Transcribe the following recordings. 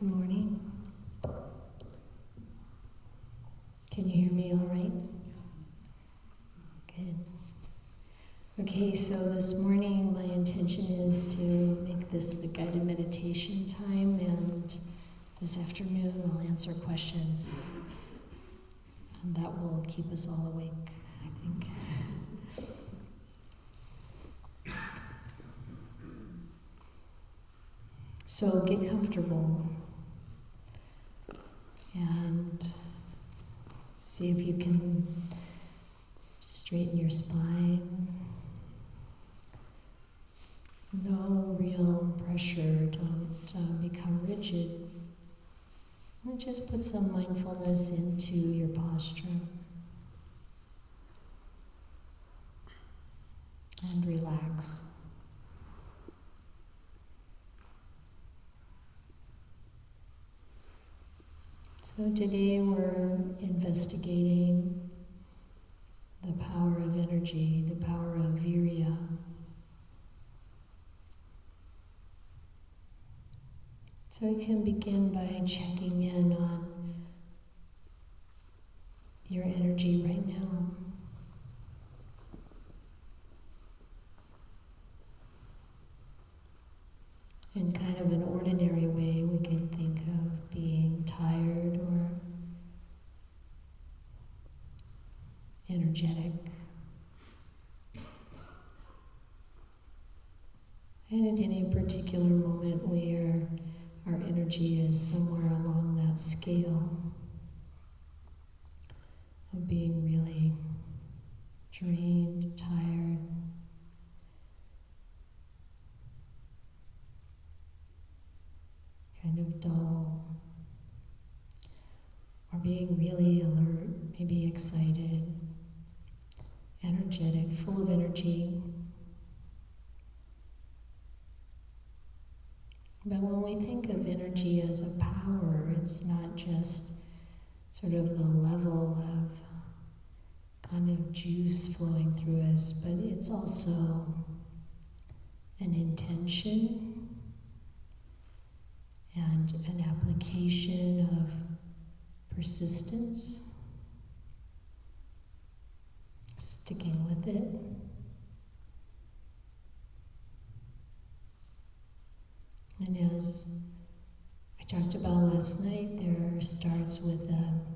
Good morning. Can you hear me all right? Good. Okay, so this morning my intention is to make this the guided meditation time, and this afternoon I'll answer questions. And that will keep us all awake, I think. So get comfortable and see if you can straighten your spine. No real pressure, don't become rigid. And just put some mindfulness into your posture. And relax. So today we're investigating the power of energy, the power of virya. So you can begin by checking in on your energy right now. In kind of an ordinary way, we can think of being tired or energetic. And at any particular moment where our energy is somewhere along that scale of being really drained, tired, kind of dull, or being really alert, maybe excited, energetic, full of energy. But when we think of energy as a power, it's not just sort of the level of kind of juice flowing through us, but it's also an intention and an application of persistence, sticking with it. And as I talked about last night, there starts with an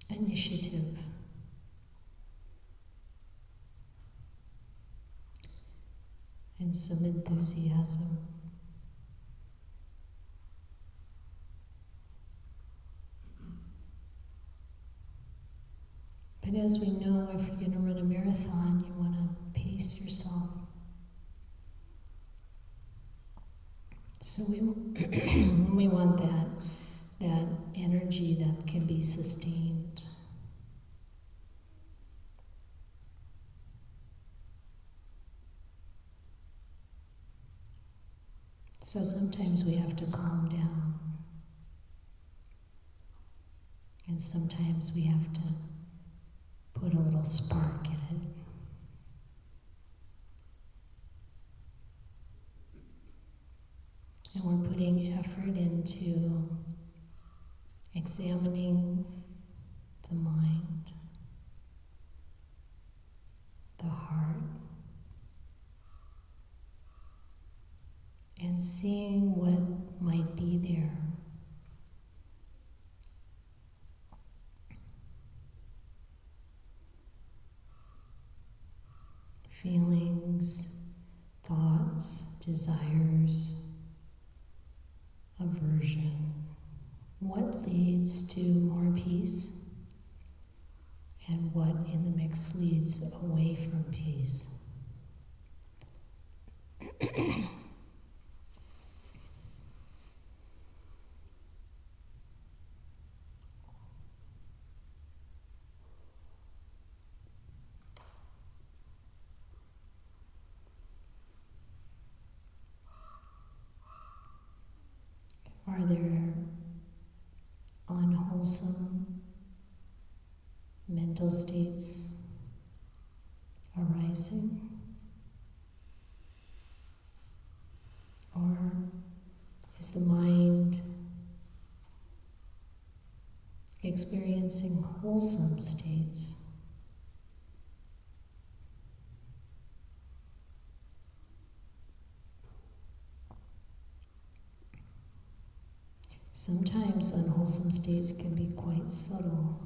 initiative. And some enthusiasm. But as we know, if you're going to run a marathon, you want to pace yourself. So we want that energy that can be sustained. So sometimes we have to calm down. And sometimes we have to put a little spark in it. And we're putting effort into examining the mind, the heart, and seeing what might be there. Feelings, thoughts, desires, aversion. What leads to more peace? And what in the mix leads away from peace? Are there unwholesome mental states arising? Or is the mind experiencing wholesome states. Sometimes unwholesome states can be quite subtle,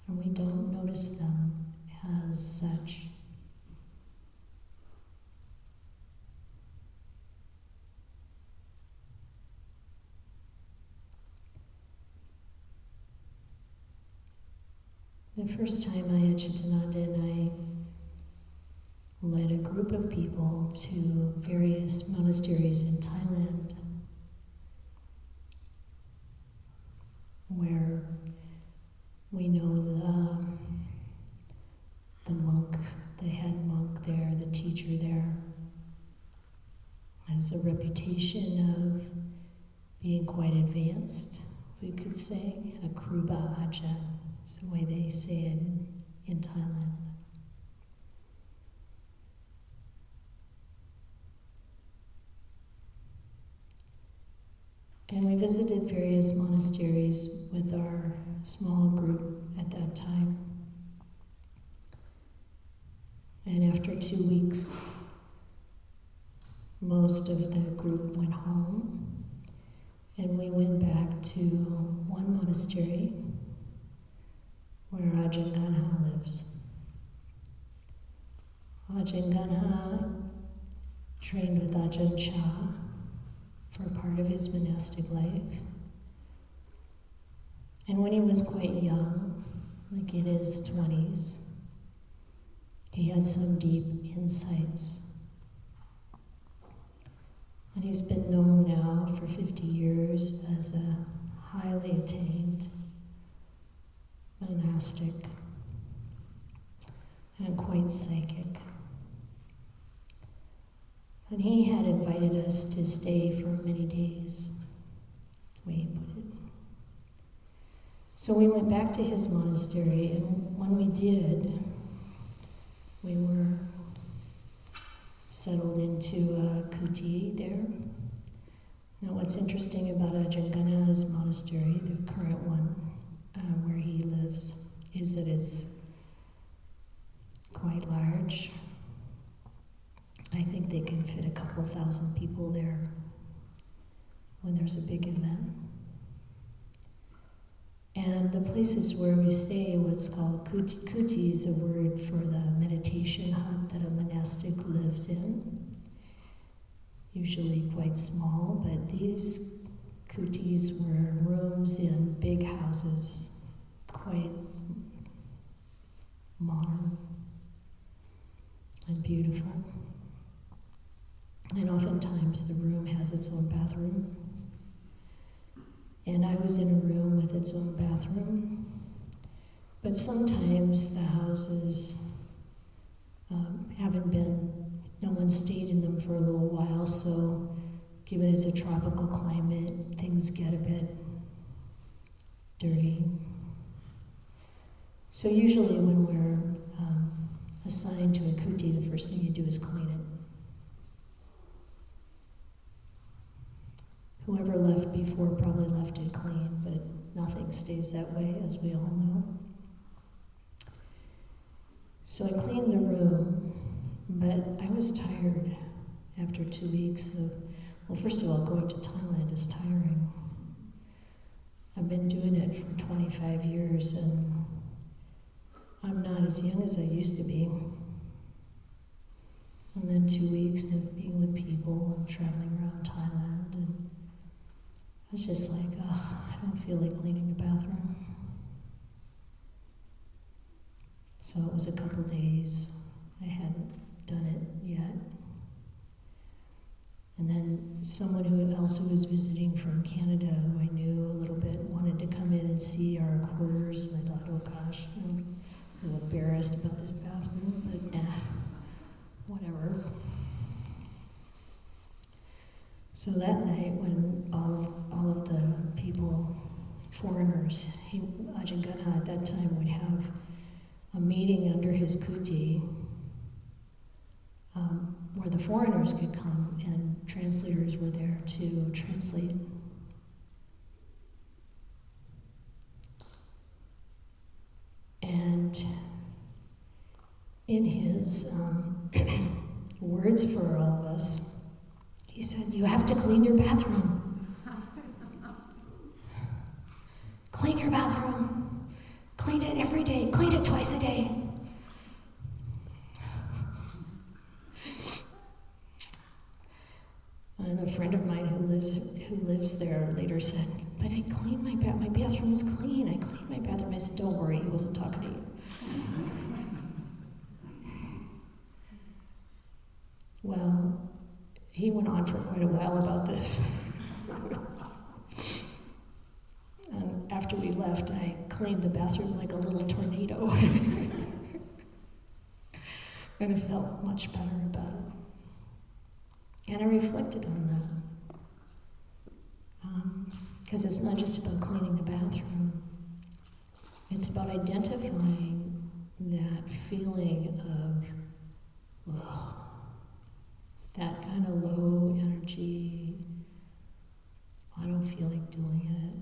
and we don't notice them as such. The first time Ayya Chitananda and I led a group of people to various monasteries in Thailand, where we know the monk, the head monk there, the teacher there, has a reputation of being quite advanced, we could say, a Kruba Aja, is the way they say it in Thailand. And we visited various monasteries with our small group at that time. And after 2 weeks, most of the group went home, and we went back to one monastery where Ajahn Ganha lives. Ajahn Ganha trained with Ajahn Chah for part of his monastic life. And when he was quite young, like in his 20s, he had some deep insights. And he's been known now for 50 years as a highly attained monastic and quite psychic. And he had invited us to stay for many days, the way he put it. So we went back to his monastery, and when we did, we were settled into a kuti there. Now what's interesting about Ajahn Ganha's monastery, the current one where he lives, is that it's quite large. I think they can fit a couple thousand people there when there's a big event. And the places where we stay, what's called kuti is a word for the meditation hut that a monastic lives in. Usually quite small, but these kutis were rooms in big houses, quite modern and beautiful. And oftentimes the room has its own bathroom. And I was in a room with its own bathroom. But sometimes the houses no one stayed in them for a little while, so given it's a tropical climate, things get a bit dirty. So usually when we're assigned to a kuti, the first thing you do is clean it. Whoever left before probably left it clean, but nothing stays that way, as we all know. So I cleaned the room, but I was tired after 2 weeks of, well, first of all, going to Thailand is tiring. I've been doing it for 25 years, and I'm not as young as I used to be. And then 2 weeks of being with people and traveling around Thailand, and I was just like, I don't feel like cleaning the bathroom. So it was a couple days. I hadn't done it yet. And then someone who was visiting from Canada, who I knew a little bit, wanted to come in and see our quarters. And I thought, oh gosh, I'm a little embarrassed about this bathroom, but whatever. So that night, when all of the people, foreigners, Ajahn Ganha at that time would have a meeting under his kuti where the foreigners could come, and translators were there to translate. in his words for all of us, he said, you have to clean your bathroom. Clean your bathroom. Clean it every day. Clean it twice a day. And a friend of mine who lives there later said, but I cleaned my bathroom is clean. I cleaned my bathroom. I said, don't worry, he wasn't talking to you. Well, he went on for quite a while about this. And after we left, I cleaned the bathroom like a little tornado. And I felt much better about it. And I reflected on that. Because it's not just about cleaning the bathroom. It's about identifying that feeling of, ugh, that kind of low energy, I don't feel like doing it,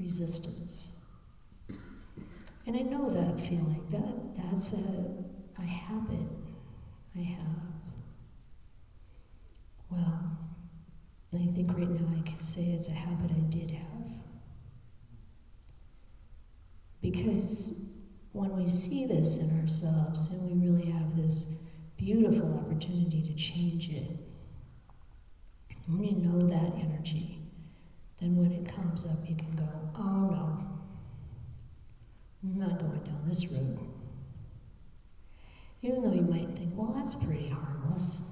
resistance. And I know that feeling, that's a habit I have. Well, I think right now I could say it's a habit I did have. Because when we see this in ourselves, and we really have this beautiful opportunity to change it, when you know that energy, then when it comes up, you can go, oh no, I'm not going down this road. Even though you might think, well, that's pretty harmless.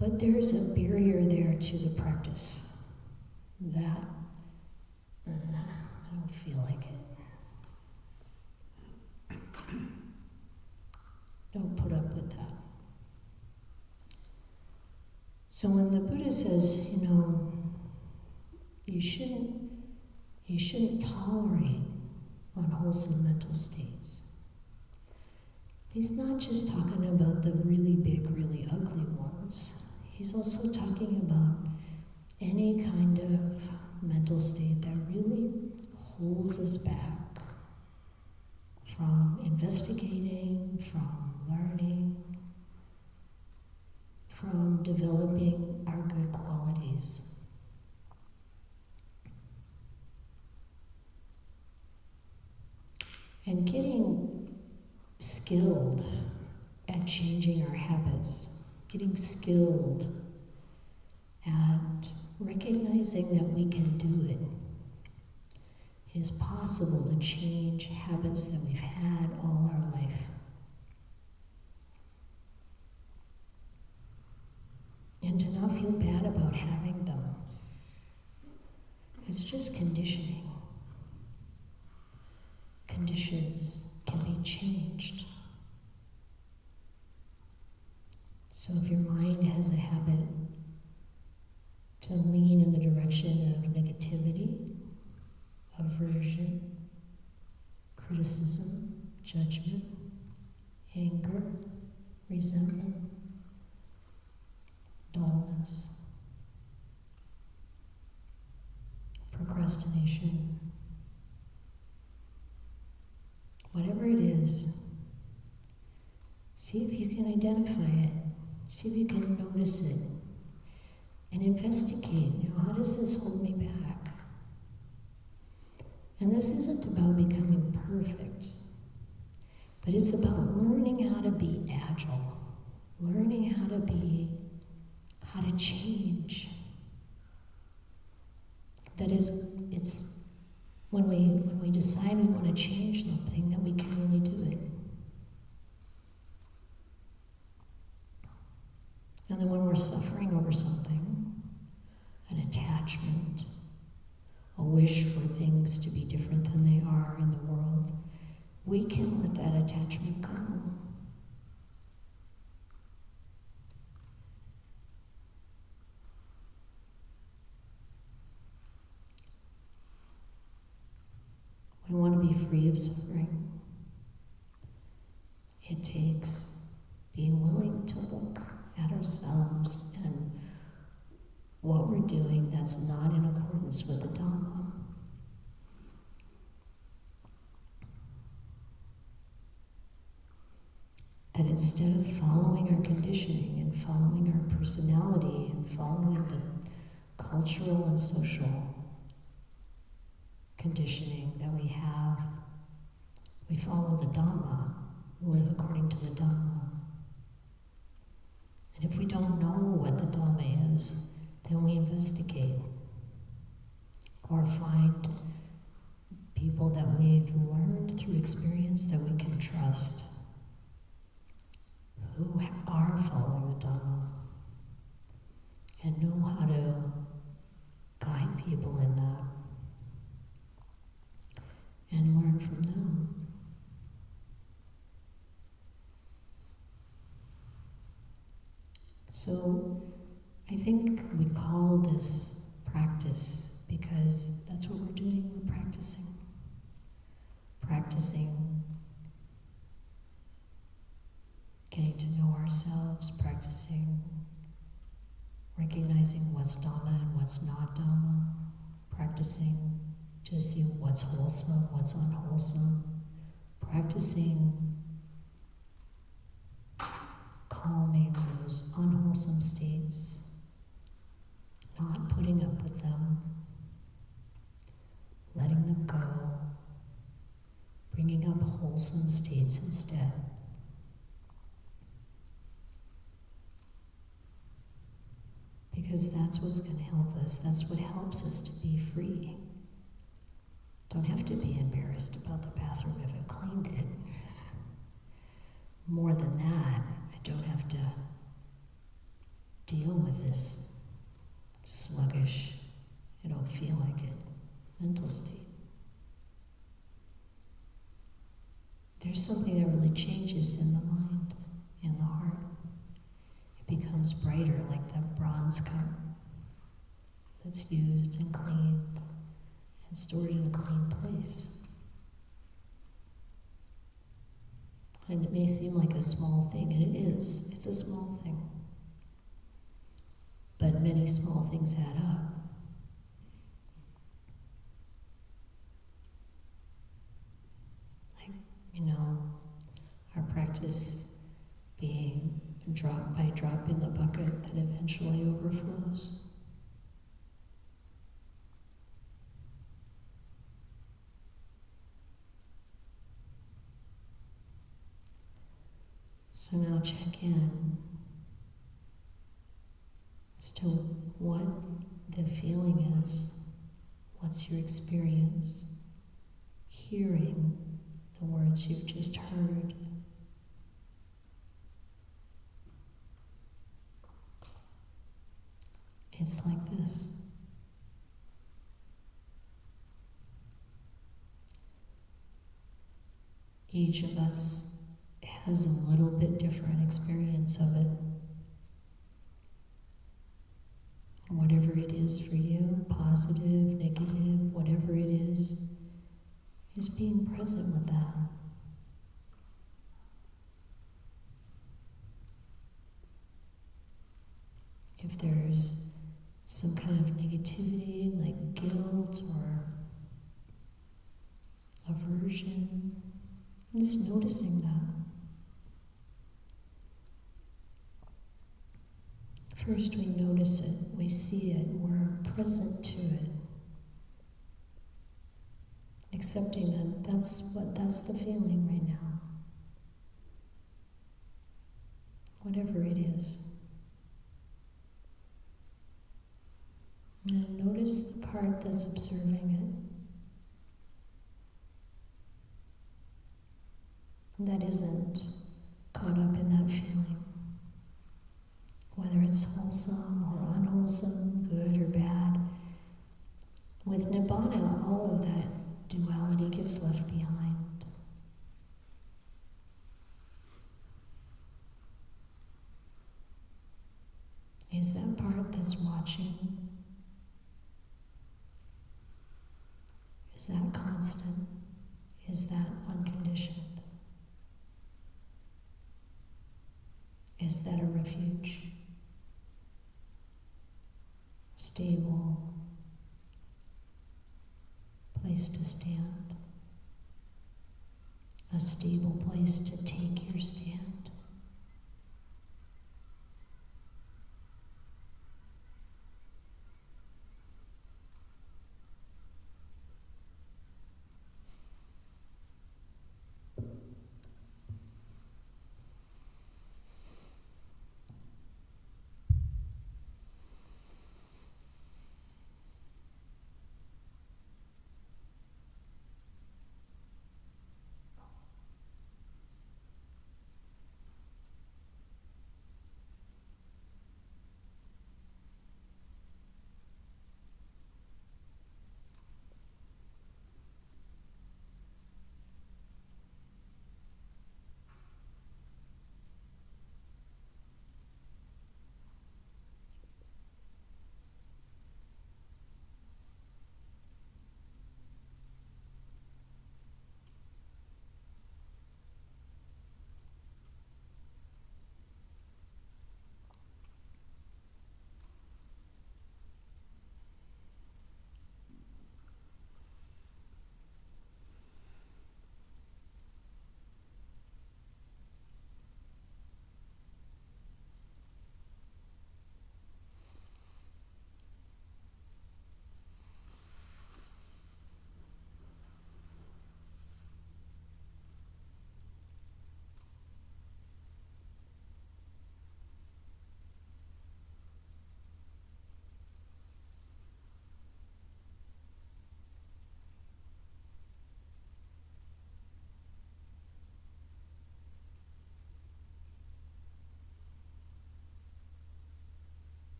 But there's a barrier there to the practice that I don't feel like it. Don't put up with that. So when the Buddha says, you shouldn't tolerate unwholesome mental states, he's not just talking about the really big, really ugly ones. He's also talking about any kind of mental state that really holds us back from investigating, from learning, from developing our good qualities. And getting skilled at changing our habits, getting skilled at recognizing that we can do it. It is possible to change habits that we've had all our life. And to not feel bad about having them. It's just conditioning. Conditions can be changed. So if your mind has a habit to lean in the direction of negativity, aversion, criticism, judgment, anger, resentment, dullness, procrastination, whatever it is, see if you can identify it. See if you can notice it and investigate. How does this hold me back? And this isn't about becoming perfect, but it's about learning how to be agile, learning how to change. That is, it's when we decide we want to change something that we can really do it. And then when we're suffering over something, an attachment, a wish for things to be different than they are in the world, we can let that attachment go. We want to be free of suffering. It takes being willing to look at ourselves and what we're doing that's not in accordance with the Dhamma. That instead of following our conditioning and following our personality and following the cultural and social conditioning that we have, we follow the Dhamma, live according to the Dhamma. And if we don't know what the Dhamma is, then we investigate or find people that we've learned through experience that we can trust, who are following the Dhamma and know how to guide people in that and learn from them. So I think we call this practice because that's what we're doing. We're practicing. Practicing getting to know ourselves, practicing recognizing what's Dhamma and what's not Dhamma, practicing to see what's wholesome, what's unwholesome, practicing calming those unwholesome states, not putting up with them, letting them go, bringing up wholesome states instead. Because that's what's going to help us. That's what helps us to be free. Don't have to be embarrassed about the bathroom if I cleaned it. More than that, I don't have to deal with this sluggish, I don't feel like it, mental state. There's something that really changes in the mind, in the heart. It becomes brighter, like that bronze cup that's used and cleaned and stored in a clean place. And it may seem like a small thing, and it is. It's a small thing. But many small things add up. Like, our practice being drop by drop in the bucket that eventually overflows. So now check in as to what the feeling is. What's your experience hearing the words you've just heard? It's like this. Each of us has a little bit different experience of it. Whatever it is for you, positive, negative, whatever it is being present with that. If there's some kind of negativity, like guilt or aversion, just noticing that. First we notice it, we see it, we're present to it. Accepting that that's the feeling right now. Whatever it is. And notice the part that's observing it. That isn't caught up in that feeling. Whether it's wholesome or unwholesome, good or bad. With Nibbāna, all of that duality gets left behind. Is that part that's watching? Is that constant? Is that unconditioned? Is that a refuge? Stable place to stand, a stable place to take your stand.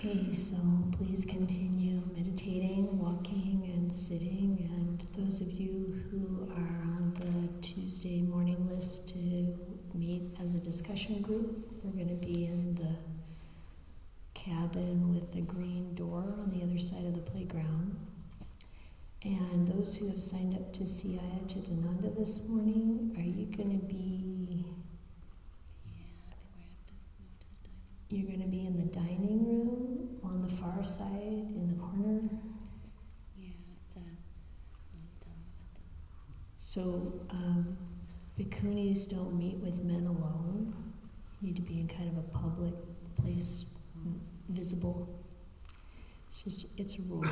Okay, so please continue meditating, walking, and sitting. And those of you who are on the Tuesday morning list to meet as a discussion group, we're going to be in the cabin with the green door on the other side of the playground. And those who have signed up to see Aya Chitananda this morning, are you going to be... You're going to be in the dining room on the far side in the corner? Yeah, So, bhikkhunis don't meet with men alone. You need to be in kind of a public place, visible. It's a rule.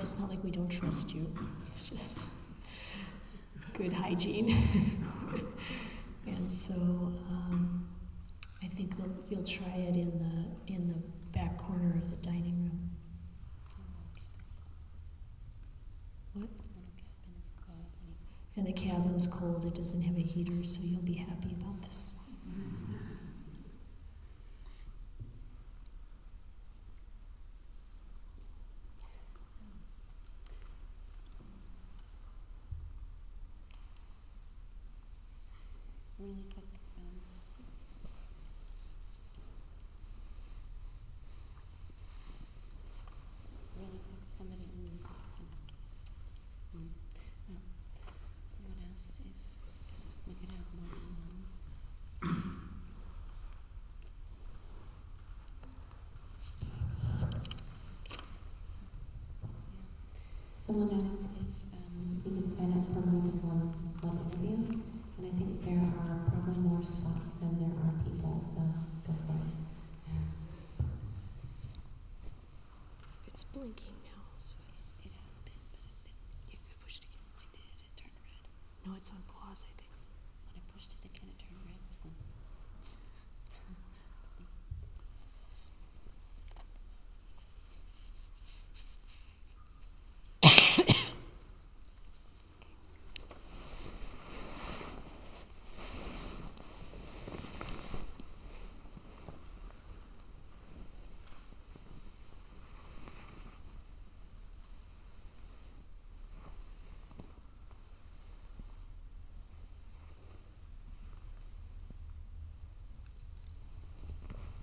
It's not like we don't trust you. It's just good hygiene. And so, I think you'll try it in the back corner of the dining room. What? And the cabin's cold. It doesn't have a heater, so you'll be happy about this. Really quick, somebody someone asked if we could have more than one. Someone asked if we could sign up for more than one interview, and I think there are probably more spots than there are people, so go for it. It's blinking now, so It has been, but you could push it again. I did. It turned red. no, it's on pause, I think.